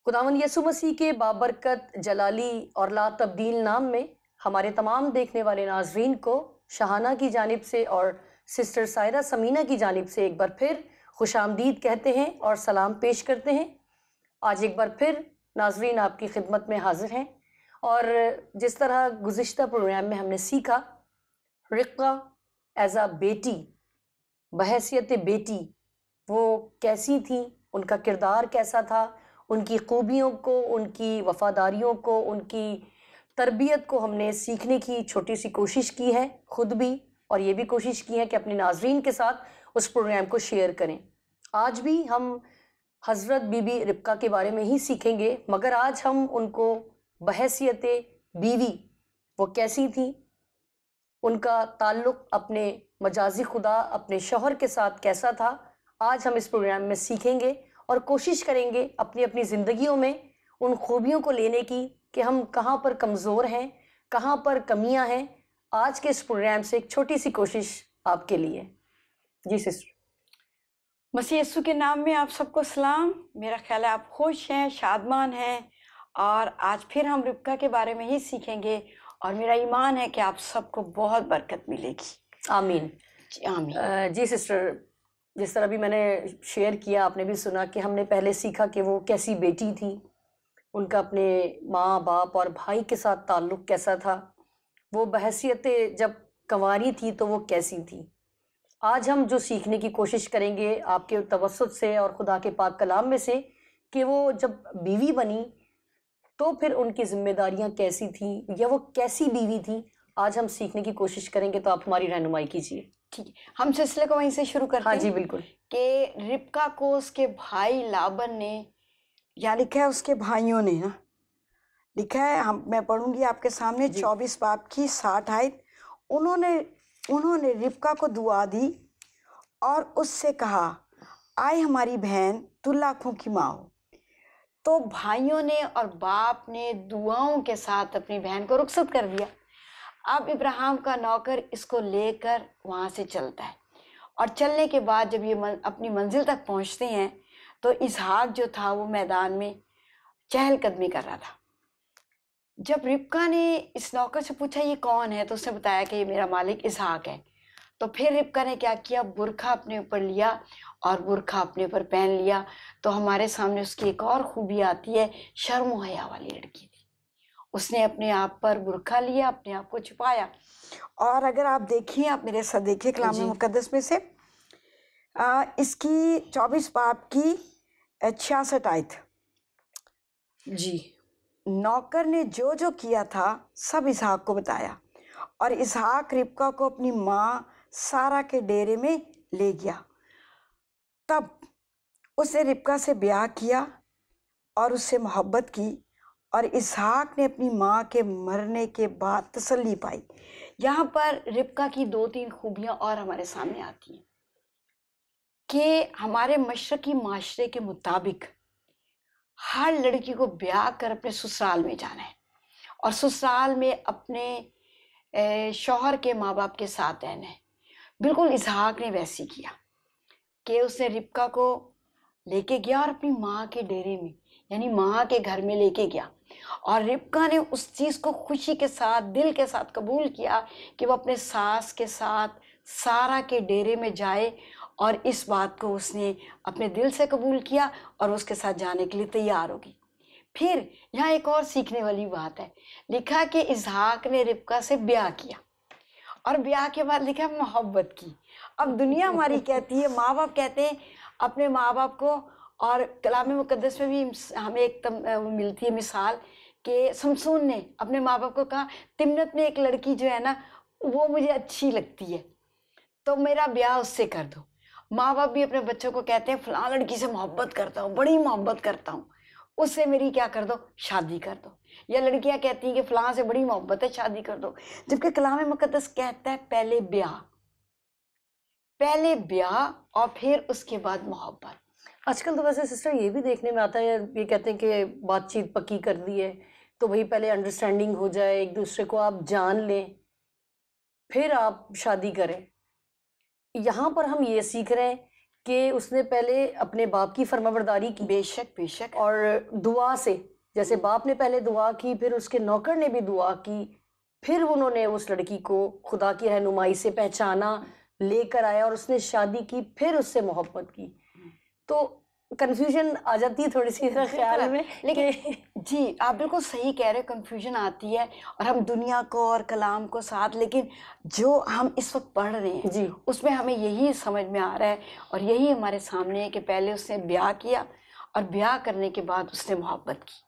खुदावंद यसु मसीह के बाबरकत जलाली और ला तब्दील नाम में हमारे तमाम देखने वाले नाजरीन को शहाना की जानिब से और सिस्टर सायरा समीना की जानिब से एक बार फिर खुशामदीद कहते हैं और सलाम पेश करते हैं। आज एक बार फिर नाजरीन आपकी खिदमत में हाजिर हैं और जिस तरह गुज़िश्ता प्रोग्राम में हमने सीखा रिक्का एज अ बेटी, बहैसियत बेटी वो कैसी थी, उनका किरदार कैसा था, उनकी खूबियों को, उनकी वफादारियों को, उनकी तरबियत को हमने सीखने की छोटी सी कोशिश की है खुद भी, और ये भी कोशिश की है कि अपने नाजरीन के साथ उस प्रोग्राम को शेयर करें। आज भी हम हज़रत बीबी रिब्का के बारे में ही सीखेंगे, मगर आज हम उनको बहैसियत बीवी वो कैसी थी, उनका ताल्लुक़ अपने मजाजी खुदा अपने शौहर के साथ कैसा था, आज हम इस प्रोग्राम में सीखेंगे और कोशिश करेंगे अपनी अपनी ज़िंदगियों में उन खूबियों को लेने की कि हम कहाँ पर कमज़ोर हैं, कहाँ पर कमियां हैं। आज के इस प्रोग्राम से एक छोटी सी कोशिश आपके लिए। जी सिस्टर। मसीह यीशु के नाम में आप सबको सलाम। मेरा ख्याल है आप खुश हैं, शादमान हैं, और आज फिर हम रिब्का के बारे में ही सीखेंगे और मेरा ईमान है कि आप सबको बहुत बरकत मिलेगी। आमीन। आमीन। जी सिस्टर, जिस तरह भी मैंने शेयर किया, आपने भी सुना कि हमने पहले सीखा कि वो कैसी बेटी थी, उनका अपने माँ बाप और भाई के साथ ताल्लुक़ कैसा था, वो बहैसियत जब कंवारी थी तो वो कैसी थी। आज हम जो सीखने की कोशिश करेंगे आपके तवस्सुत से और खुदा के पाक कलाम में से कि वो जब बीवी बनी तो फिर उनकी जिम्मेदारियां कैसी थी या वो कैसी बीवी थी, आज हम सीखने की कोशिश करेंगे। तो आप हमारी रहनुमाई कीजिए। ठीक है, हम सिलसिले को वहीं से शुरू करते हैं। हाँ जी बिल्कुल। कि रिब्का को उसके भाई लाबन ने, या लिखा है उसके भाइयों ने ना, लिखा है, मैं पढ़ूंगी आपके सामने 24 बाब की 60 आयत। उन्होंने रिब्का को दुआ दी और उससे कहा, आए हमारी बहन, तू लाखों की माँ हो। तो भाइयों ने और बाप ने दुआओं के साथ अपनी बहन को रुखसत कर दिया। अब इब्राहिम का नौकर इसको लेकर वहाँ से चलता है, और चलने के बाद जब ये अपनी मंजिल तक पहुँचते हैं तो इसहाक जो था वो मैदान में चहलकदमी कर रहा था। जब रिब्का ने इस नौकर से पूछा ये कौन है, तो उसने बताया कि ये मेरा मालिक इसहाक है। तो फिर रिब्का ने क्या किया, बुरखा अपने ऊपर लिया और बुरखा अपने ऊपर पहन लिया। तो हमारे सामने उसकी एक और खूबी आती है, शर्म व हया वाली लड़की थी। उसने अपने आप पर बुरखा लिया, अपने आप को छुपाया। और अगर आप देखिए, आप मेरे साथ देखिए कलाम मुकद्दस में से इसकी 24 बाब की 66 आयत। जी। नौकर ने जो जो किया था सब इसहाक को बताया, और इसहाक रिब्का को अपनी माँ सारा के डेरे में ले गया। तब उसने रिब्का से ब्याह किया और उससे मोहब्बत की, और इसहाक ने अपनी माँ के मरने के बाद तसल्ली पाई। यहाँ पर रिब्का की 2-3 खूबियाँ और हमारे सामने आती हैं कि हमारे मशरकी माशरे के मुताबिक हर लड़की को ब्याह कर अपने ससुराल में जाना है और ससुराल में अपने शौहर के माँ बाप के साथ रहना है। बिल्कुल इसहाक ने वैसे किया कि उसने रिब्का को लेके गया और अपनी माँ के डेरे में, यानी माँ के घर में लेके गया, और रिब्का ने उस चीज़ को खुशी के साथ, दिल के साथ कबूल किया कि वो अपने सास के साथ सारा के डेरे में जाए, और इस बात को उसने अपने दिल से कबूल किया और उसके साथ जाने के लिए तैयार होगी। फिर यहाँ एक और सीखने वाली बात है, लिखा कि इसहाक ने रिब्का से ब्याह किया और ब्याह के बाद लिखा मोहब्बत की। अब दुनिया हमारी कहती है, माँ बाप कहते हैं अपने माँ बाप को, और कलाम मुकद्दस में भी हमें एक मिलती है मिसाल कि समसून ने अपने माँ बाप को कहा, तिम्नत में एक लड़की जो है ना वो मुझे अच्छी लगती है, तो मेरा ब्याह उससे कर दो। माँ बाप भी अपने बच्चों को कहते हैं, फलां लड़की से मोहब्बत करता हूँ, बड़ी मोहब्बत करता हूँ, उससे मेरी क्या कर दो, शादी कर दो। या लड़कियां कहती हैं कि फलां से बड़ी मोहब्बत है, शादी कर दो। जबकि कलाम मुकद्दस कहता है पहले ब्याह और फिर उसके बाद मोहब्बत। आजकल तो वैसे सिस्टर ये भी देखने में आता है, ये कहते हैं कि बातचीत पक्की कर दी है तो भाई पहले अंडरस्टैंडिंग हो जाए, एक दूसरे को आप जान लें, फिर आप शादी करें। यहाँ पर हम ये सीख रहे हैं कि उसने पहले अपने बाप की फरमाबरदारी की, बेशक बेशक, और दुआ से, जैसे बाप ने पहले दुआ की, फिर उसके नौकर ने भी दुआ की, फिर उन्होंने उस लड़की को खुदा की रहनुमाई से पहचाना, लेकर आया और उसने शादी की, फिर उससे मोहब्बत की। तो कंफ्यूजन आ जाती है थोड़ी सी मेरा ख्याल में, लेकिन जी आप बिल्कुल सही कह रहे हो, कंफ्यूजन आती है और हम दुनिया को और कलाम को साथ, लेकिन जो हम इस वक्त पढ़ रहे हैं जी उसमें हमें यही समझ में आ रहा है और यही हमारे सामने है कि पहले उसने ब्याह किया और ब्याह करने के बाद उसने मोहब्बत की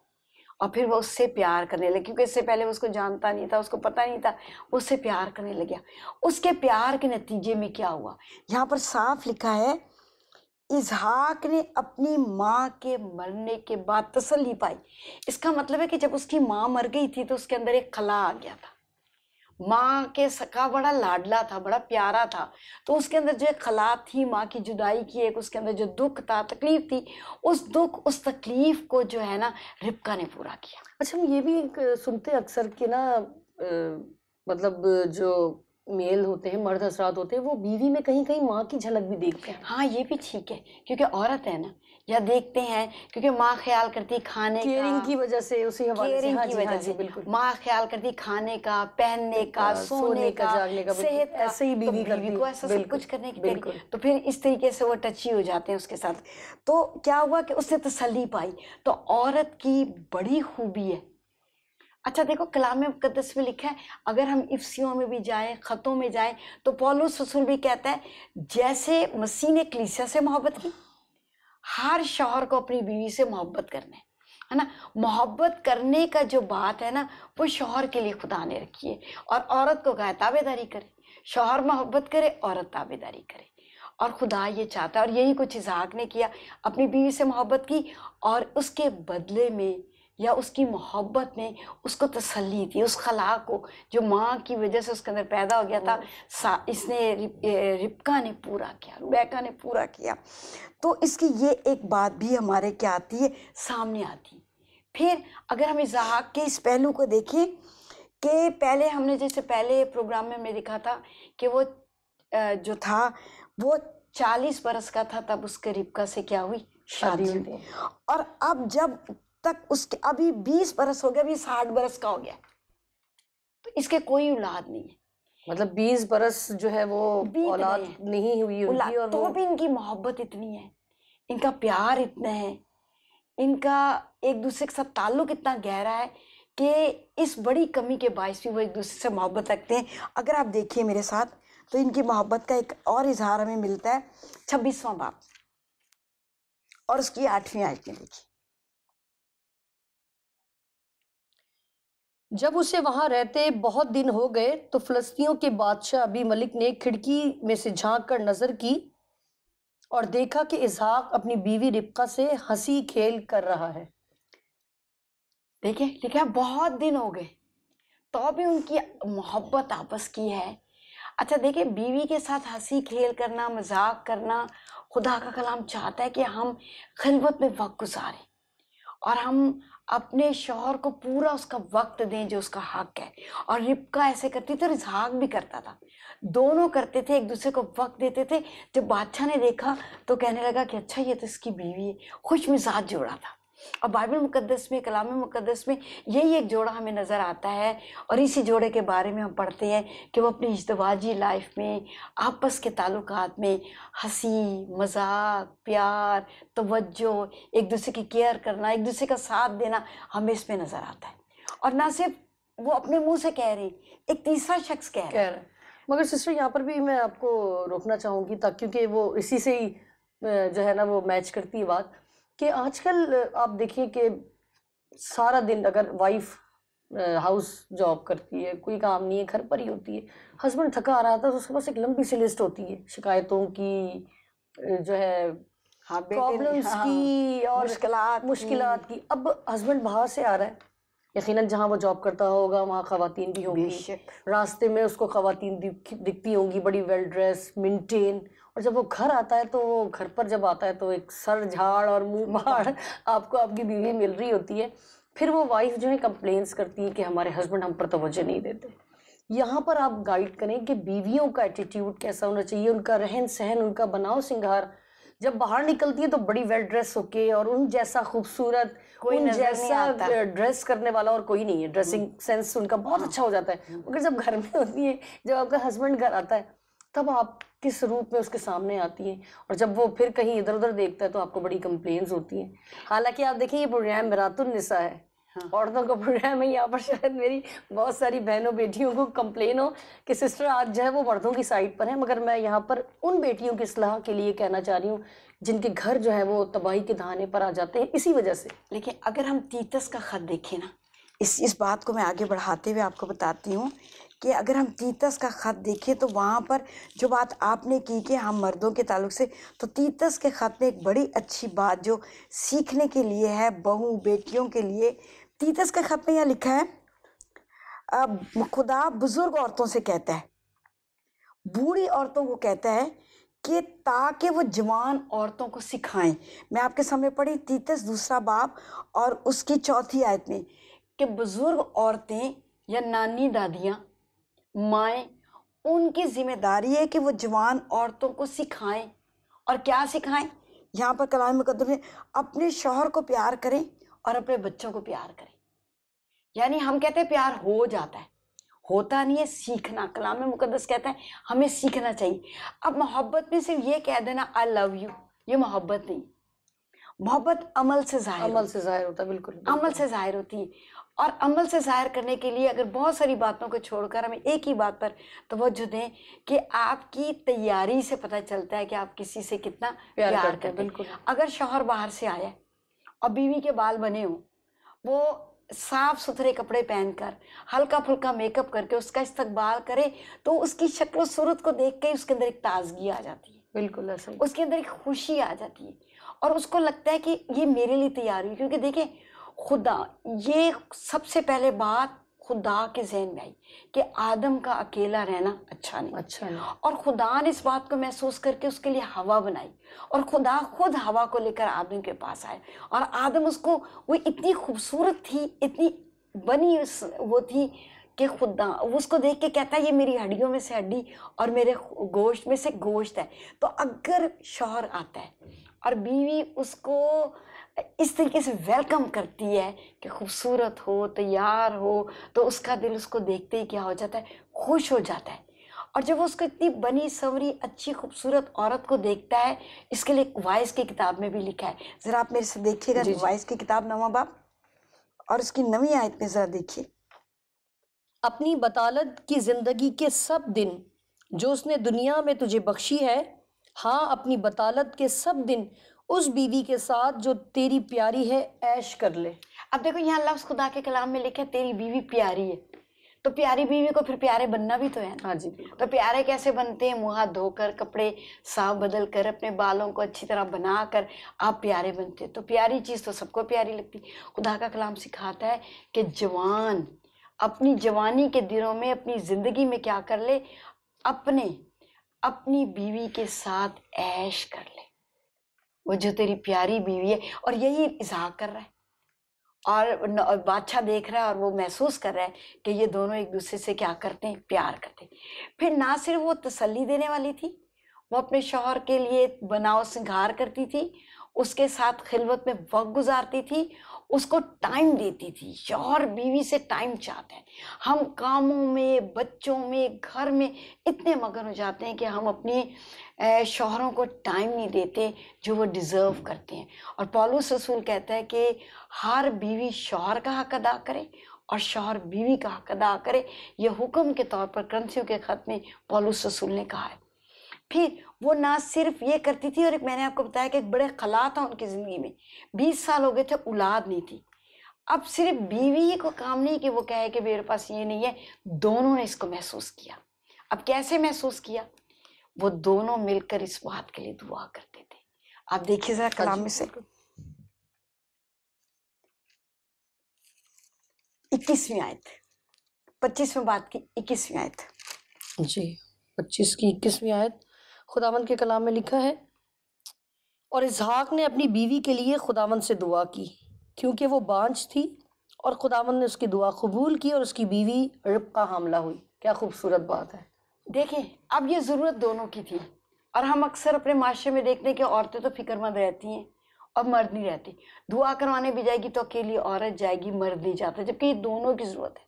और फिर वो उससे प्यार करने लगी, क्योंकि इससे पहले उसको जानता नहीं था, उसको पता नहीं था, उससे प्यार करने लग गया। उसके प्यार के नतीजे में क्या हुआ, यहाँ पर साफ लिखा है, इसहाक ने अपनी माँ के मरने के बाद तसल्ली पाई। इसका मतलब है कि जब उसकी माँ मर गई थी तो उसके अंदर एक खला आ गया था। माँ के सका बड़ा लाडला था, बड़ा प्यारा था, तो उसके अंदर जो एक खला थी, माँ की जुदाई की एक उसके अंदर जो दुख था, तकलीफ थी, उस दुख उस तकलीफ को जो है ना रिबका ने पूरा किया। अच्छा, हम ये भी सुनते अक्सर कि ना मतलब जो मेल होते हैं, मर्द हजरात होते हैं, वो बीवी में कहीं कहीं माँ की झलक भी देखते हैं। हाँ ये भी ठीक है, क्योंकि औरत है ना, या देखते हैं, क्योंकि माँ ख्याल करती खाने केयरिंग की वजह से, उसी हवाले से, केयरिंग हाँ की जी, वजह हाँ से जी, बिल्कुल। माँ ख्याल करती खाने का, पहनने का, सोने का, जागने का, बिल्कुल सेहत का, ऐसे ही तो बीवी करती बीवी है, को ऐसा सब बिल्कुल कुछ करने की बिल्कुल। तरीके, तो फिर इस तरीके से वो टची हो जाते हैं उसके साथ। तो क्या हुआ कि उसने तसल्ली पाई। तो औरत की बड़ी खूबी है। अच्छा देखो, कलाम मुकद्दस में लिखा है, अगर हम इफ्सियों में भी जाएं, खतों में जाएं, तो पौलुस रसूल भी कहता है, जैसे मसीह ने कलीसिया से मोहब्बत की, हर शौहर को अपनी बीवी से मोहब्बत करना है ना। मोहब्बत करने का जो बात है ना, वो शौहर के लिए खुदा ने रखी है, और औरत को कहा है ताबेदारी करे। शौहर मोहब्बत करे, औरत ताबेदारी करे, और खुदा ये चाहता है, और यही कुछ इसहाक ने किया, अपनी बीवी से मोहब्बत की, और उसके बदले में या उसकी मोहब्बत में उसको तसल्ली थी, उस खला को जो माँ की वजह से उसके अंदर पैदा हो गया था, इसने रिबका ने पूरा किया, रुबैका ने पूरा किया। तो इसकी ये एक बात भी हमारे क्या आती है, सामने आती है। फिर अगर हम इसहाक के इस पहलू को देखें कि पहले हमने जैसे पहले प्रोग्राम में हमने देखा था कि वो जो था वो 40 बरस का था तब उसके रिबका से क्या हुई, शादी हुई। और अब जब तक उसके अभी 20 बरस हो गया, अभी 60 बरस का हो गया, तो इसके कोई औलाद नहीं है। मतलब 20 बरस जो है वो औलाद नहीं हुई उनकी, और तो भी इनकी मोहब्बत इतनी है, इनका प्यार इतना है, इनका एक दूसरे के साथ ताल्लुक इतना गहरा है कि इस बड़ी कमी के बायस भी वो एक दूसरे से मोहब्बत रखते हैं। अगर आप देखिए मेरे साथ, तो इनकी मोहब्बत का एक और इजहार हमें मिलता है 26वां बाब और उसकी 8वीं आयत में। देखिए, जब उसे वहां रहते बहुत दिन हो गए तो फिलिस्तीनियों के बादशाह अबी मलिक ने खिड़की में से झांक कर नजर की और देखा कि इसहाक अपनी बीवी रिबका से हंसी खेल कर रहा है। देखिए लिखा बहुत दिन हो गए तो भी उनकी मोहब्बत आपस की है। अच्छा देखिए, बीवी के साथ हंसी खेल करना, मजाक करना, खुदा का कलाम चाहता है कि हम खिलवत में वक्त गुजारें और हम अपने शौहर को पूरा उसका वक्त दें जो उसका हक है। और रिबका ऐसे करती थी और इसहाक भी करता था, दोनों करते थे, एक दूसरे को वक्त देते थे। जब बादशाह ने देखा तो कहने लगा कि अच्छा ये तो इसकी बीवी है, खुश मिजाज जोड़ा था। और बाइबल मुकद्दस में, कलाम मुकद्दस में यही एक जोड़ा हमें नज़र आता है, और इसी जोड़े के बारे में हम पढ़ते हैं कि वो अपनी इज़्दवाजी लाइफ में, आपस के ताल्लुकात में हंसी मजाक, प्यार, तवज्जो, एक दूसरे की केयर करना, एक दूसरे का साथ देना हमें इसमें नज़र आता है। और ना सिर्फ वो अपने मुंह से कह रही, एक तीसरा शख्स कह रहा है। मगर सिस्टर यहाँ पर भी मैं आपको रोकना चाहूँगी, तक क्योंकि वो इसी से ही जो है ना वो मैच करती है बात, कि आजकल आप देखिए कि सारा दिन अगर वाइफ हाउस जॉब करती है, कोई काम नहीं है, घर पर ही होती है, हस्बैंड थका आ रहा था तो उसके पास एक लंबी सी लिस्ट होती है शिकायतों की, जो है प्रॉब्लम्स की और मुश्किलात की। अब हस्बैंड बाहर से आ रहा है, यकीनन जहाँ वो जॉब करता होगा वहाँ खवातीन भी होंगी, रास्ते में उसको खवातीन दिखती होंगी, बड़ी वेल ड्रेस, मेंटेन, और जब वो घर आता है तो वो घर पर जब आता है तो एक सर झाड़ और मुंह भाड़ आपको आपकी बीवी मिल रही होती है। फिर वो वाइफ जो है कंप्लेंट्स करती है कि हमारे हस्बैंड हम पर तवज्जो नहीं देते। यहाँ पर आप गाइड करें कि बीवियों का एटीट्यूड कैसा होना चाहिए, उनका रहन सहन, उनका बनाव सिंगार जब बाहर निकलती है तो बड़ी वेल ड्रेस होके, और उन जैसा खूबसूरत, कोई उन नजर नहीं जैसा आता। ड्रेस करने वाला और कोई नहीं है। ड्रेसिंग सेंस उनका बहुत अच्छा हो जाता है। मगर जब घर में होती है, जब आपका हस्बैंड घर आता है, तब आप किस रूप में उसके सामने आती हैं, और जब वो फिर कहीं इधर उधर देखता है तो आपको बड़ी कंप्लेंट्स होती हैं। हालांकि आप देखिए, ये प्रोग्राम मिरातुन्निसा है, औरतों का प्रोग्राम है। यहाँ पर शायद मेरी बहुत सारी बहनों बेटियों को कंप्लेन हो कि सिस्टर आज जो है वो मर्दों की साइड पर है, मगर मैं यहाँ पर उन बेटियों की सलाह के लिए कहना चाह रही हूँ जिनके घर जो है वो तबाही के दहाने पर आ जाते हैं इसी वजह से। लेकिन अगर हम तीतस का खत देखें ना, इस बात को मैं आगे बढ़ाते हुए आपको बताती हूँ कि अगर हम तीतस का खत देखें तो वहाँ पर जो बात आपने की कि हम मर्दों के ताल्लुक से, तो तीतस के खत में एक बड़ी अच्छी बात जो सीखने के लिए है बहू बेटियों के लिए। तीतस के खत में यह लिखा है, खुदा बुजुर्ग औरतों से कहता है, बूढ़ी औरतों को कहता है कि ताकि वो जवान औरतों को सिखाएं। मैं आपके सामने पढ़ी तीतस 2 बाब और उसकी 4 आयत में कि बुजुर्ग औरतें या नानी दादियाँ माएँ, उनकी जिम्मेदारी है कि वो जवान औरतों को सिखाएं। और क्या सिखाएं? यहाँ पर कलाम मुकद्दस में अपने शौहर को प्यार करें और अपने बच्चों को प्यार करें। यानी हम कहते हैं प्यार हो जाता है, होता नहीं है, सीखना। कलाम मुकद्दस कहता है हमें सीखना चाहिए। अब मोहब्बत में सिर्फ ये कह देना आई लव यू, ये मोहब्बत नहीं। मोहब्बत अमल से जाहिर होता है। बिल्कुल, अमल से जाहिर होती है। और अमल से जाहिर करने के लिए अगर बहुत सारी बातों को छोड़कर हमें एक ही बात पर तवज्जो दें कि आपकी तैयारी से पता चलता है कि आप किसी से कितना प्यार करते हैं। बिल्कुल। अगर शौहर बाहर से आया और बीवी के बाल बने हों, वो साफ सुथरे कपड़े पहनकर हल्का फुल्का मेकअप करके उसका इस्तकबाल करे, तो उसकी शक्ल सूरत को देख के उसके अंदर एक ताजगी आ जाती है। बिल्कुल ऐसा ही। उसके अंदर एक खुशी आ जाती है और उसको लगता है कि ये मेरे लिए तैयार हुई। क्योंकि देखिए, खुदा, ये सबसे पहले बात खुदा के जहन में आई कि आदम का अकेला रहना अच्छा नहीं। और खुदा ने इस बात को महसूस करके उसके लिए हवा बनाई, और खुदा खुद हवा को लेकर आदम के पास आए। और आदम उसको, वो इतनी खूबसूरत थी, इतनी बनी वो थी कि खुदा उसको देख के कहता है ये मेरी हड्डियों में से हड्डी और मेरे गोश्त में से गोश्त है। तो अगर शौहर आता है और बीवी उसको इस तरीके से वेलकम करती है कि खूबसूरत हो, तैयार हो, तो उसका दिल उसको देखते ही क्या हो जाता है, खुश हो जाता है। और जब वो उसको इतनी बनी संवरी अच्छी खूबसूरत औरत को देखता है, इसके लिए वाइस की किताब में भी लिखा है। ज़रा आप मेरे से देखिएगा, वाइस की किताब 9वां बाब और उसकी 9वीं आयत में ज़रा देखिए। अपनी बतालत की जिंदगी के सब दिन जो उसने दुनिया में तुझे बख्शी है, हाँ अपनी बतालत के सब दिन उस बीवी के साथ जो तेरी प्यारी है ऐश कर ले। अब देखो, यहाँ लफ्ज़ खुदा के कलाम में लिखा है तेरी बीवी प्यारी है, तो प्यारी बीवी को फिर प्यारे बनना भी तो है ना। हाँ जी। तो प्यारे कैसे बनते हैं? मुँह हाथ धोकर, कपड़े साफ बदल कर, अपने बालों को अच्छी तरह बना कर आप प्यारे बनते हैं। तो प्यारी चीज़ तो सबको प्यारी लगती। खुदा का कलाम सिखाता है कि जवान अपनी जवानी के दिनों में अपनी ज़िंदगी में क्या कर ले, अपनी बीवी के साथ ऐश कर ले, वो जो तेरी प्यारी बीवी है। और यही इज़हार कर रहा है, और बादशाह देख रहा है और वो महसूस कर रहा है कि ये दोनों एक दूसरे से क्या करते हैं, प्यार करते हैं। फिर ना सिर्फ वो तसल्ली देने वाली थी, वो अपने शौहर के लिए बनाव सिंगार करती थी, उसके साथ खिलवत में वक्त गुजारती थी, उसको टाइम देती थी। शौहर बीवी से टाइम चाहते हैं। हम कामों में, बच्चों में, घर में इतने मगन हो जाते हैं कि हम अपने शौहरों को टाइम नहीं देते जो वो डिज़र्व करते हैं। और पौलुस रसूल कहता है कि हर बीवी शौहर का हक अदा करे और शौहर बीवी का हक अदा करे। ये हुक्म के तौर पर क्रंथियों के खत में पौलुस रसूल ने कहा है। फिर वो ना सिर्फ ये करती थी, और एक मैंने आपको बताया कि एक बड़े खला था उनकी ज़िंदगी में। 20 साल हो गए थे, औलाद नहीं थी। अब सिर्फ बीवी ही को काम नहीं कि वो कहे कि मेरे पास ये नहीं है, दोनों ने इसको महसूस किया। अब कैसे महसूस किया? वो दोनों मिलकर इस बात के लिए दुआ करते थे। आप देखिए जरा कलाम में से 21वीं आयत, 25वें बात की 21वीं आयत जी। 25 की 21वीं आयत खुदावंद के कलाम में लिखा है, और इसहाक ने अपनी बीवी के लिए खुदावंद से दुआ की क्योंकि वो बांझ थी, और खुदावंद ने उसकी दुआ कबूल की और उसकी बीवी रिबका हामला हुई। क्या खूबसूरत बात है। देखिए, अब ये ज़रूरत दोनों की थी। और हम अक्सर अपने माशरे में देखते हैं कि औरतें तो फिक्रमंद रहती हैं और मर्द नहीं रहती। दुआ करवाने भी जाएगी तो अकेली औरत जाएगी, मर्द नहीं जाता, जबकि ये दोनों की जरूरत है।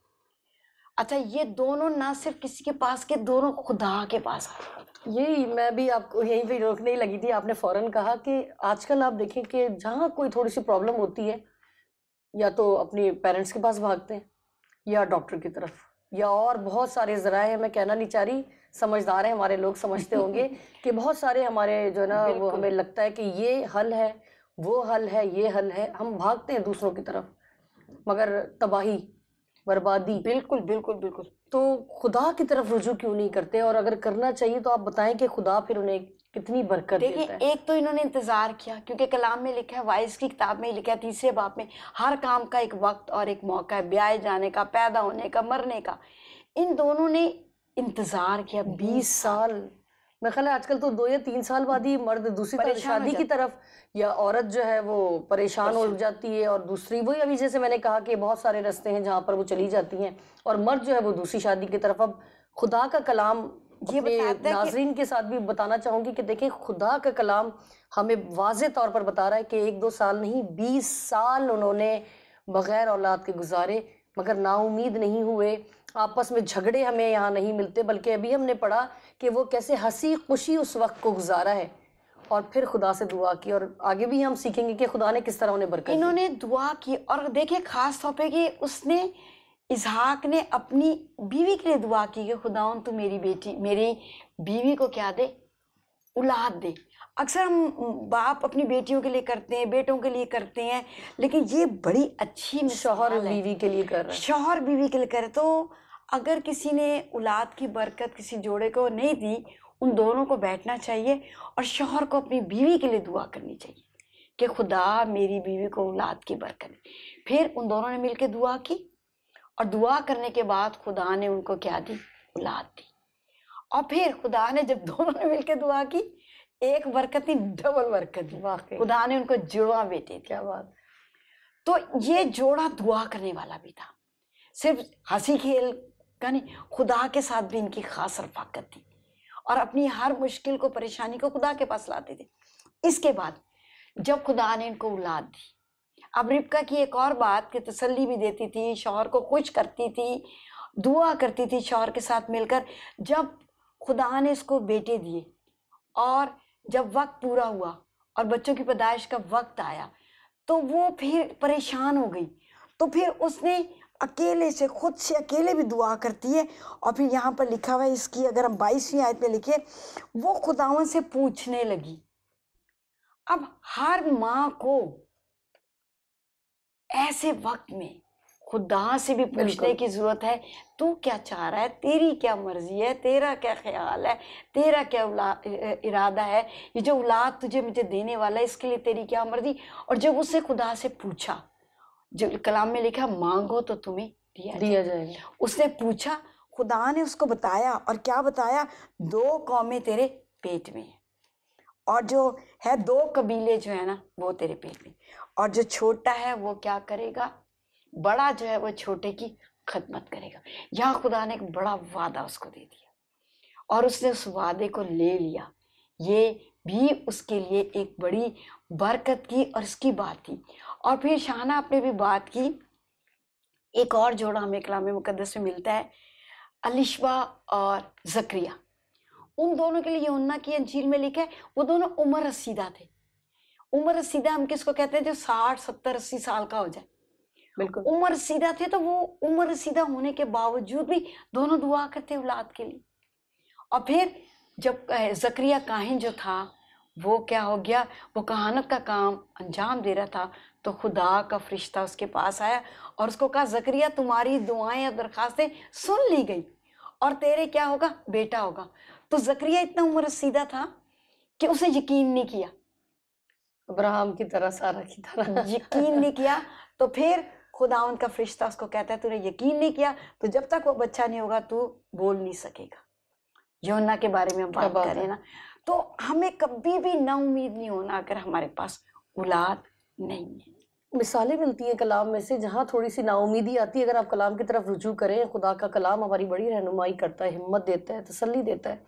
अच्छा, ये दोनों ना सिर्फ किसी के पास के, दोनों खुदा के पास आए। यही मैं भी आपको यहीं पे रोकने ही लगी थी। आपने फौरन कहा कि आजकल आप देखें कि जहाँ कोई थोड़ी सी प्रॉब्लम होती है, या तो अपने पेरेंट्स के पास भागते हैं या डॉक्टर की तरफ, या और बहुत सारे ज़राए हैं। मैं कहना नहीं चाह रही, समझदार हैं हमारे लोग, समझते होंगे कि बहुत सारे हमारे जो है ना, वो बिल्कुल हमें लगता है कि ये हल है, वो हल है, ये हल है, हम भागते हैं दूसरों की तरफ, मगर तबाही, बर्बादी। बिल्कुल बिल्कुल बिल्कुल। तो खुदा की तरफ रुजू क्यों नहीं करते? और अगर करना चाहिए तो आप बताएं कि खुदा फिर उन्हें कितनी बरकत देखिए, देता है। एक तो इन्होंने इंतजार किया, क्योंकि कलाम में लिखा है, वाइस की किताब में लिखा है 3 बाब में, हर काम का एक वक्त और एक मौका है, ब्याह जाने का, पैदा होने का, मरने का। इन दोनों ने इंतजार किया 20 साल। मैं ख्याल है आजकल तो 2 या 3 साल बाद ही मर्द दूसरी तरफ परेशान हो शादी की तरफ, या औरत जो है वो परेशान हो जाती है और दूसरी, वही अभी जैसे मैंने कहा कि बहुत सारे रास्ते हैं जहाँ पर वो चली जाती हैं, और मर्द जो है वो दूसरी शादी की तरफ। अब खुदा का कलाम, ये अपने बताता है कि नाजरीन के साथ भी बताना चाहूंगी कि देखें, खुदा का कलाम हमें वाज़े तौर पर बता रहा है कि 1-2 साल नहीं, 20 साल उन्होंने बगैर औलाद के गुजारे, मगर नाउमीद नहीं हुए। आपस में झगड़े हमें यहाँ नहीं मिलते, बल्कि अभी हमने पढ़ा कि वो कैसे हंसी खुशी उस वक्त को गुजारा है, और फिर खुदा से दुआ की, और आगे भी हम सीखेंगे कि खुदा ने किस तरह उन्हें बरकत दी। इन्होंने दुआ की, और देखिए खास तौर पे कि उसने, इसहाक ने अपनी बीवी के लिए दुआ की कि खुदावन तू मेरी बीवी को क्या दे, औलाद दे। अक्सर हम बाप अपनी बेटियों के लिए करते हैं, बेटों के लिए करते हैं, लेकिन ये बड़ी अच्छी शौहर मिसाल है। बीवी के लिए कर रहे हैं। शौहर बीवी के लिए करे, तो अगर किसी ने औलाद की बरकत किसी जोड़े को नहीं दी, उन दोनों को बैठना चाहिए और शौहर को अपनी बीवी के लिए दुआ करनी चाहिए कि खुदा मेरी बीवी को औलाद की बरकत दे। फिर उन दोनों ने मिलकर दुआ की, और दुआ करने के बाद खुदा ने उनको क्या दी, औलाद दी। और फिर खुदा ने, जब दोनों ने मिलकर दुआ की, एक बरकत नहीं, डबल बरकत दी। वाकई खुदा ने उनको जुड़वा बेटे दी। क्या बात। तो ये जोड़ा दुआ करने वाला भी था, सिर्फ हंसी खेल का नहीं, खुदा के साथ भी इनकी खास रफाकत थी, और अपनी हर मुश्किल को, परेशानी को खुदा के पास लाते थे। इसके बाद जब खुदा ने इनको औलाद दी, अब रिबका की एक और बात कि तसल्ली भी देती थी, शौहर को खुश करती थी, दुआ करती थी शौहर के साथ मिलकर। जब खुदा ने इसको बेटे दिए और जब वक्त पूरा हुआ और बच्चों की पैदाइश का वक्त आया, तो वो फिर परेशान हो गई। तो फिर उसने अकेले से, खुद से अकेले भी दुआ करती है। और फिर यहाँ पर लिखा हुआ है इसकी, अगर हम 22वीं आयत में लिखे, वो खुदावन से पूछने लगी। अब हर माँ को ऐसे वक्त में खुदा से भी पूछने की जरूरत है, तू क्या चाह रहा है, तेरी क्या मर्जी है, तेरा क्या ख्याल है, तेरा क्या इरादा है, ये जो औलाद तुझे मुझे देने वाला है, इसके लिए तेरी क्या मर्जी। और जब उससे खुदा से पूछा, जो कलाम में लिखा, मांगो तो तुम्हें दिया जाएगा। उसने पूछा, खुदा ने उसको बताया, और क्या बताया, 2 कौमें तेरे पेट में है, और जो है 2 कबीले जो है ना, वो तेरे पेट में, और जो छोटा है वो क्या करेगा, बड़ा जो है वो छोटे की खिदमत करेगा। यहाँ खुदा ने एक बड़ा वादा उसको दे दिया, और उसने उस वादे को ले लिया। ये भी उसके लिए एक बड़ी बरकत की और इसकी बात थी। और फिर शाहना आपने भी बात की, एक और जोड़ा हमें कलाम मुकद्दस में मिलता है, अलिशबा और जकरिया। उन दोनों के लिए यूहन्ना की अंजील में लिखा है, वो दोनों उम्र रसीदा थे। उम्र रसीदा हम किसको कहते हैं, जो 60, 70, 80 साल का हो जाए। बिल्कुल उम्र रसीदा थे, तो वो उम्र रसीदा होने के बावजूद भी दोनों दुआ करते औलाद के लिए। और फिर जब जकरिया काहिन जो था, वो क्या हो गया, वो कहानत का काम अंजाम दे रहा था, तो खुदा का फरिश्ता उसके पास आया और उसको कहा, जकरिया तुम्हारी दुआएं और दरखास्तें सुन ली गई, और तेरे क्या होगा, बेटा होगा। तो जकरिया इतना उम्र रसीदा था कि उसे यकीन नहीं किया, अब्राहम की तरह, सारा की तरह यकीन नहीं किया। तो फिर खुदावंद का फरिश्ता उसको कहता है, तूने यकीन नहीं किया, तो जब तक वो बच्चा नहीं होगा तू बोल नहीं सकेगा। यूहन्ना के बारे में हम बात करें ना, तो हमें कभी भी ना उम्मीद नहीं होना अगर हमारे पास औलाद नहीं है। मिसालें मिलती हैं कलाम में से जहाँ थोड़ी सी नाउमीदी आती है। अगर आप कलाम की तरफ रुजू करें, खुदा का कलाम हमारी बड़ी रहनुमाई करता है, हिम्मत देता है, तसल्ली देता है।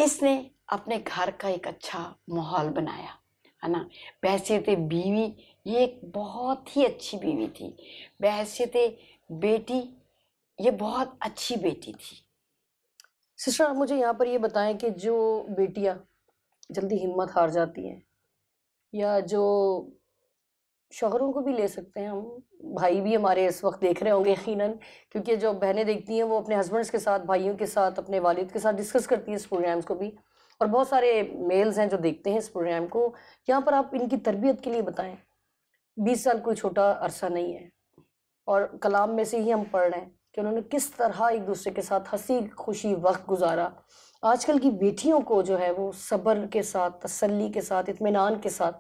इसने अपने घर का एक अच्छा माहौल बनाया, है ना। बहैसियत बीवी ये एक बहुत ही अच्छी बीवी थी, बहैसियत बेटी ये बहुत अच्छी बेटी थी। सिस्टर, आप मुझे यहाँ पर ये बताएं कि जो बेटियाँ जल्दी हिम्मत हार जाती हैं, या जो शौहरों को भी ले सकते हैं हम, भाई भी हमारे इस वक्त देख रहे होंगे यकीनन, क्योंकि जो बहनें देखती हैं वो अपने हस्बैंड्स के साथ, भाइयों के साथ, अपने वालिद के साथ डिस्कस करती हैं इस प्रोग्राम्स को भी, और बहुत सारे मेल्स हैं जो देखते हैं इस प्रोग्राम को। यहाँ पर आप इनकी तरबियत के लिए बताएं। 20 साल कोई छोटा अरसा नहीं है, और कलाम में से ही हम पढ़ रहे हैं कि उन्होंने किस तरह एक दूसरे के साथ हंसी खुशी वक्त गुजारा। आजकल की बेटियों को जो है वो सब्र के साथ, तसल्ली के साथ, इत्मीनान के साथ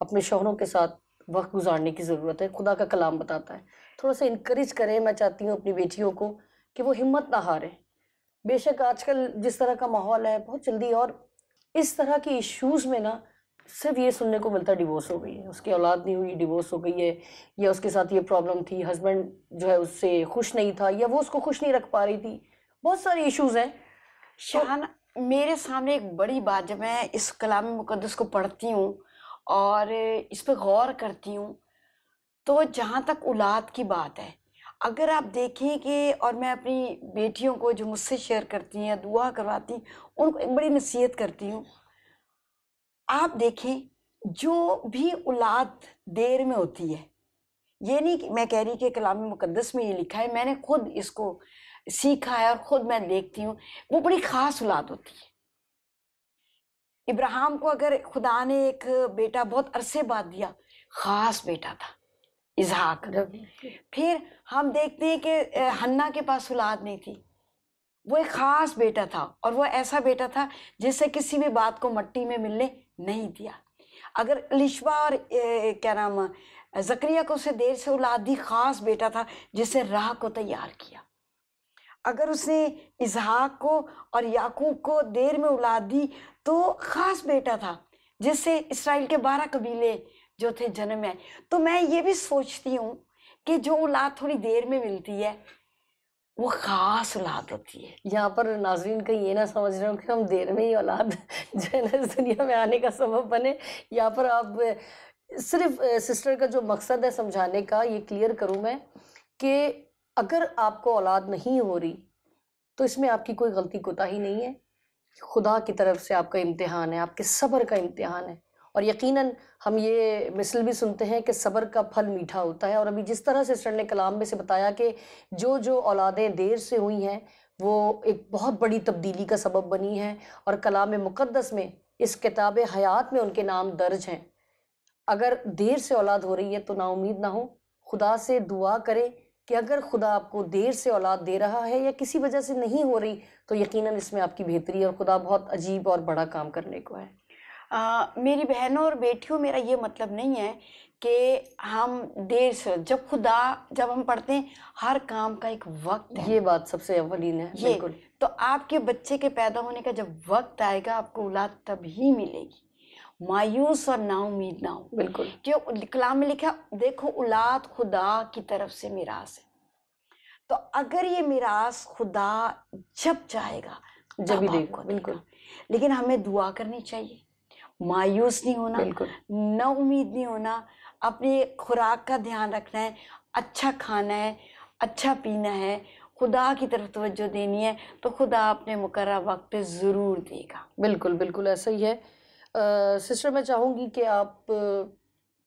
अपने शौहरों के साथ वक्त गुजारने की ज़रूरत है, खुदा का कलाम बताता है। थोड़ा सा इनकरेज करें, मैं चाहती हूँ अपनी बेटियों को कि वो हिम्मत ना हारें। बेशक आजकल जिस तरह का माहौल है बहुत जल्दी, और इस तरह के इश्यूज़ में ना सिर्फ ये सुनने को मिलता है डिवोर्स हो गई है, उसकी औलाद नहीं हुई, डिवोर्स हो गई है, या उसके साथ ये प्रॉब्लम थी, हस्बैंड जो है उससे खुश नहीं था, या वो उसको खुश नहीं रख पा रही थी। बहुत सारे इश्यूज़ हैं। शाहाना, मेरे सामने एक बड़ी बात, जब मैं इस कलाम मुकद्दस को पढ़ती हूँ और इस पर गौर करती हूँ, तो जहाँ तक औलाद की बात है, अगर आप देखें कि, और मैं अपनी बेटियों को जो मुझसे शेयर करती हैं, दुआ करवाती हैं, उनको एक बड़ी नसीहत करती हूँ। आप देखें, जो भी औलाद देर में होती है, ये नहीं कि मैं कह रही कि कलाम मुकद्दस में ये लिखा है, मैंने खुद इसको सीखा है और खुद मैं देखती हूँ, वो बड़ी ख़ास औलाद होती है। इब्राहिम को अगर खुदा ने एक बेटा बहुत अरसे बाद दिया, ख़ास बेटा था इसहाक। फिर हम देखते हैं कि हन्ना के पास औलाद नहीं थी, वो एक ख़ास बेटा था, और वो ऐसा बेटा था जिससे किसी भी बात को मट्टी में मिलने नहीं दिया। अगर लिशबा और क्या नाम जकरिया को उसे देर से औलाद दी, ख़ास बेटा था जिससे राह को तैयार किया। अगर उसने इसहाक को और याकूब को देर में औलाद दी, तो ख़ास बेटा था जिससे इसराइल के 12 कबीले जो थे जन्म में। तो मैं ये भी सोचती हूँ कि जो औलाद थोड़ी देर में मिलती है वो ख़ास औलाद होती है। यहाँ पर नाज़रीन कहीं ये ना समझ रहे हो कि हम देर में ही औलाद जो है ना इस दुनिया में आने का सबब बने। यहाँ पर आप सिर्फ सिस्टर का जो मकसद है समझाने का, ये क्लियर करूँ मैं कि अगर आपको औलाद नहीं हो रही तो इसमें आपकी कोई गलती कोताही नहीं है, खुदा की तरफ से आपका इम्तिहान है, आपके सब्र का इम्तिहान है। और यकीनन हम ये मिसल भी सुनते हैं कि सब्र का फल मीठा होता है। और अभी जिस तरह से सिस्टर ने कलाम में से बताया कि जो जो औलादें देर से हुई हैं वो एक बहुत बड़ी तब्दीली का सबब बनी हैं, और कलाम मुक़द्दस में, इस किताब हयात में उनके नाम दर्ज हैं। अगर देर से औलाद हो रही है तो नाउमीद ना हो, खुदा से दुआ करें कि अगर खुदा आपको देर से औलाद दे रहा है या किसी वजह से नहीं हो रही, तो यकीनन इसमें आपकी बेहतरी है और खुदा बहुत अजीब और बड़ा काम करने को है। मेरी बहनों और बेटियों, मेरा ये मतलब नहीं है कि हम देर से, जब हम पढ़ते हैं हर काम का एक वक्त है। ये बात सबसे अव्वलीन है, ये बिल्कुल। तो आपके बच्चे के पैदा होने का जब वक्त आएगा, आपको औलाद तभी मिलेगी। मायूस और नाउमीद ना हो, बिल्कुल। जो कलाम में लिखा, देखो औलाद खुदा की तरफ से मिरास है। तो अगर ये मिरास खुदा जब चाहेगा जब भी तब देगा, आपको बिल्कुल देगा। लेकिन हमें दुआ करनी चाहिए, मायूस नहीं होना, बिल्कुल। ना उम्मीद नहीं होना, अपनी खुराक का ध्यान रखना है, अच्छा खाना है, अच्छा पीना है, खुदा की तरफ तवज्जो देनी है, तो खुदा अपने मुकर्रर वक्त पे ज़रूर देगा। बिल्कुल बिल्कुल ऐसा ही है। सिस्टर, मैं चाहूँगी कि आप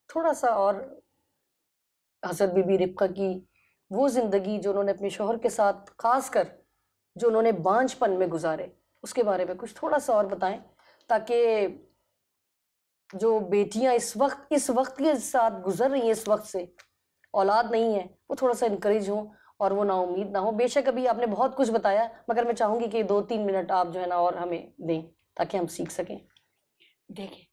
थोड़ा सा और हज़रत बीबी रिबका की वो ज़िंदगी जो उन्होंने अपने शौहर के साथ, ख़ासकर जो उन्होंने बांझपन में गुजारे, उसके बारे में कुछ थोड़ा सा और बताएं, ताकि जो बेटियां इस वक्त के साथ गुजर रही हैं, इस वक्त से औलाद नहीं है, वो थोड़ा सा इनकरेज हो और वो नाउमीद ना हो। बेशक अभी आपने बहुत कुछ बताया, मगर मैं चाहूँगी कि 2-3 मिनट आप जो है ना और हमें दें ताकि हम सीख सकें। देखिए,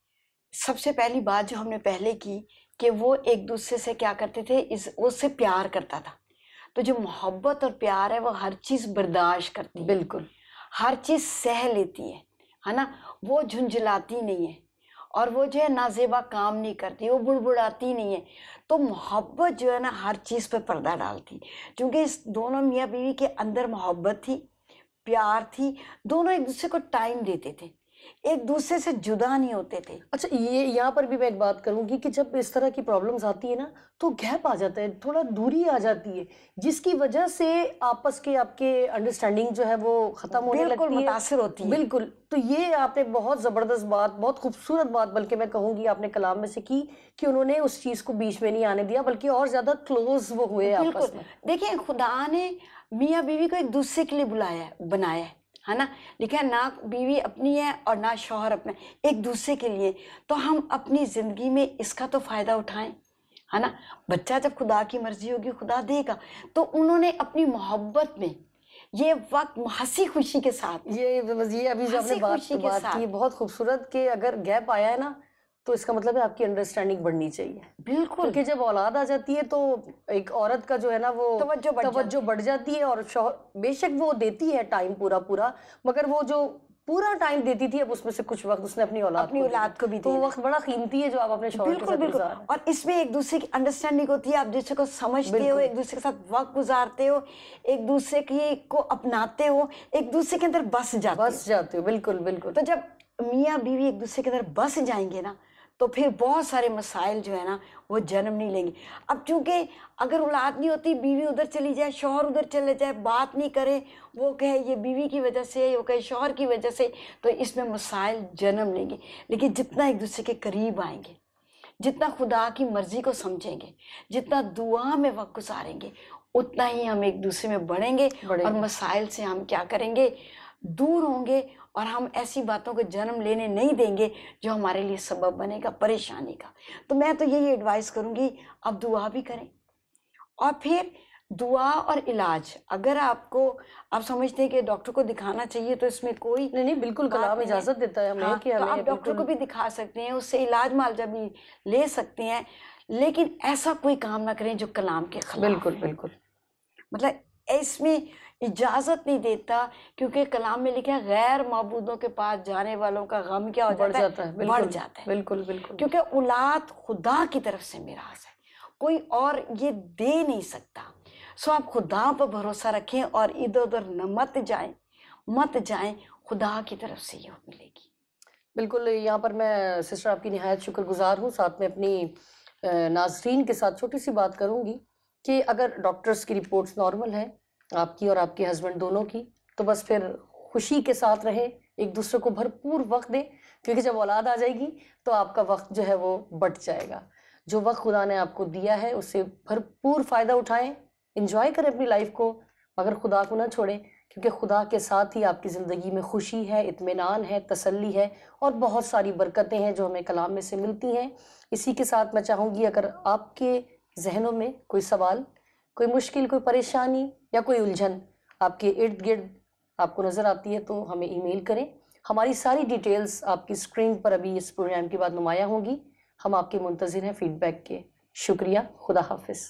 सबसे पहली बात जो हमने पहले की कि वो एक दूसरे से क्या करते थे, उससे प्यार करता था। तो जो मोहब्बत और प्यार है वो हर चीज़ बर्दाश्त करती है, बिल्कुल। हर चीज़ सह लेती है ना। वो झुंझलाती नहीं है, और वो जो है नाजेबा काम नहीं करती, वो बुड़बुड़ाती नहीं है। तो मोहब्बत जो है ना हर चीज़ पे पर्दा डालती, क्योंकि इस दोनों मियाँ बीवी के अंदर मोहब्बत थी, प्यार थी, दोनों एक दूसरे को टाइम देते थे, एक दूसरे से जुदा नहीं होते थे। अच्छा, ये यहाँ पर भी मैं एक बात करूँगी कि जब इस तरह की प्रॉब्लम्स आती है ना, तो गैप आ जाता है, थोड़ा दूरी आ जाती है, जिसकी वजह से आपस के आपके अंडरस्टैंडिंग जो है वो ख़त्म होने बिल्कुल लगती है। मुतासिर होती है। बिल्कुल, तो ये आपने बहुत ज़बरदस्त बात, बहुत खूबसूरत बात बल्कि मैं कहूँगी आपने कलाम में से की, कि उन्होंने उस चीज़ को बीच में नहीं आने दिया, बल्कि और ज़्यादा क्लोज़ वो हुए बिल्कुल, आपस में। देखिए खुदा ने मियाँ बीवी को एक दूसरे के लिए बनाया है ना? लिखा है ना बीवी अपनी है और ना शौहर अपना, एक दूसरे के लिए। तो हम अपनी ज़िंदगी में इसका तो फ़ायदा उठाएँ, है ना? बच्चा जब खुदा की मर्ज़ी होगी खुदा देगा। तो उन्होंने अपनी मोहब्बत में ये वक़्त हँसी-खुशी के साथ, ये बस ये अभी जो आपने हँसी-खुशी के बात साथ की बहुत खूबसूरत, कि अगर गैप आया है ना, तो इसका मतलब है आपकी अंडरस्टैंडिंग बढ़नी चाहिए। बिल्कुल क्योंकि जब औलाद आ जाती है तो एक औरत का जो है ना वो तवज्जो बढ़ जाती है, और शौहर बेशक वो देती है टाइम पूरा, मगर वो जो पूरा टाइम देती थी, अब उसमें से कुछ वक्त उसने अपनी अपनी औलाद को भी तो वो देना। वक्त बड़ा कीमती है जो आप अपने शौहर के बिल्कुल, साथ बिल्कुल। गुजार रहे हैं। और इसमें एक दूसरे की अंडरस्टैंडिंग होती है, आप दूसरे को समझते हो, बिल्कुल एक दूसरे के साथ वक़्त गुज़ारते हो, एक दूसरे को अपनाते हो, एक दूसरे के अंदर बस जाते हो। बिल्कुल बिल्कुल। तो जब मियाँ बीवी एक दूसरे के अंदर बस जाएंगे ना, तो फिर बहुत सारे मसाइल जो है ना वो जन्म नहीं लेंगे। अब चूंकि अगर औलाद नहीं होती, बीवी उधर चली जाए, शौहर उधर चले जाए, बात नहीं करे, वो कहे ये बीवी की वजह से, वो कहे शौहर की वजह से, तो इसमें मसाइल जन्म लेंगे। लेकिन जितना एक दूसरे के करीब आएंगे, जितना खुदा की मर्जी को समझेंगे, जितना दुआ में वक्त गुजारेंगे, उतना ही हम एक दूसरे में बढ़ेंगे और मसाइल से हम क्या करेंगे, दूर होंगे, और हम ऐसी बातों को जन्म लेने नहीं देंगे जो हमारे लिए सबब बनेगा परेशानी का। तो मैं तो यही एडवाइस करूंगी, अब दुआ भी करें, और फिर दुआ और इलाज, अगर आप समझते हैं कि डॉक्टर को दिखाना चाहिए, तो इसमें कोई नहीं बिल्कुल, कलाम इजाजत देता है हमें। हाँ, कि तो हमें आप डॉक्टर को भी दिखा सकते हैं, उससे इलाज मुआवजा भी ले सकते हैं, लेकिन ऐसा कोई काम ना करें जो कलाम के खिलाफ। बिल्कुल। मतलब इसमें इजाजत नहीं देता, क्योंकि कलाम में लिखा है गैर माबूदों के पास जाने वालों का गम क्या हो जाता है, बढ़ जाता है। बिल्कुल। क्योंकि औलाद खुदा की तरफ से मिराज है, कोई और ये दे नहीं सकता। सो आप खुदा पर भरोसा रखें और इधर उधर मत जाएं, खुदा की तरफ से ये मिलेगी। बिल्कुल, यहाँ पर मैं सिस्टर आपकी निहायत शुक्रगुजार हूँ। साथ में अपनी नाज़रीन के साथ छोटी सी बात करूँगी कि अगर डॉक्टर्स की रिपोर्ट्स नॉर्मल हैं, आपकी और आपके हस्बैंड दोनों की, तो बस फिर खुशी के साथ रहें, एक दूसरे को भरपूर वक्त दें, क्योंकि जब औलाद आ जाएगी तो आपका वक्त जो है वो बट जाएगा। जो वक्त खुदा ने आपको दिया है उससे भरपूर फ़ायदा उठाएं, इंजॉय करें अपनी लाइफ को, मगर खुदा को ना छोड़ें, क्योंकि खुदा के साथ ही आपकी ज़िंदगी में खुशी है, इत्मीनान है, तसल्ली है, और बहुत सारी बरकतें हैं जो हमें कलाम में से मिलती हैं। इसी के साथ मैं चाहूँगी, अगर आपके जहनों में कोई सवाल, कोई मुश्किल, कोई परेशानी या कोई उलझन आपके इर्द गिर्द आपको नज़र आती है, तो हमें ईमेल करें। हमारी सारी डिटेल्स आपकी स्क्रीन पर अभी इस प्रोग्राम के बाद नुमाया होंगी। हम आपके मुंतज़िर हैं फीडबैक के। शुक्रिया। खुदा हाफिज़।